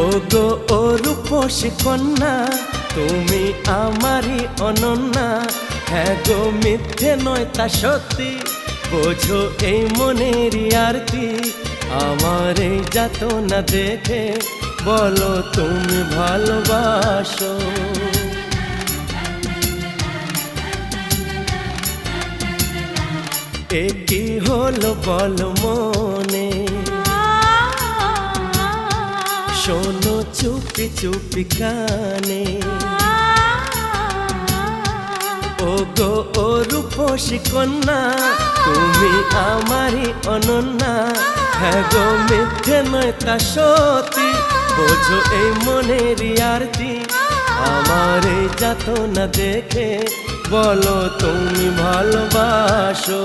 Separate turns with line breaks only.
ওগো ও রূপসী কন্যা, তুমি আমারই অনন্যা। হ্যাঁ গো মিথ্যে নয় তা সত্যি, বোঝো এই মনেরই আরতি। আমার এই যাতনা দেখে বলো তুমি ভালোবাসো। এ কি হলো বলো মনে, শোনো চুপি চুপি কানে। ওগো ও রূপসী কন্যা, তুমি আমারই অনন্যা। হ্যাঁ গো মিথ্যে নয় তা সত্যি, বোঝো এই মনেরই আরতি। আমার এই যাতনা দেখে বলো তুমি ভালোবাসো।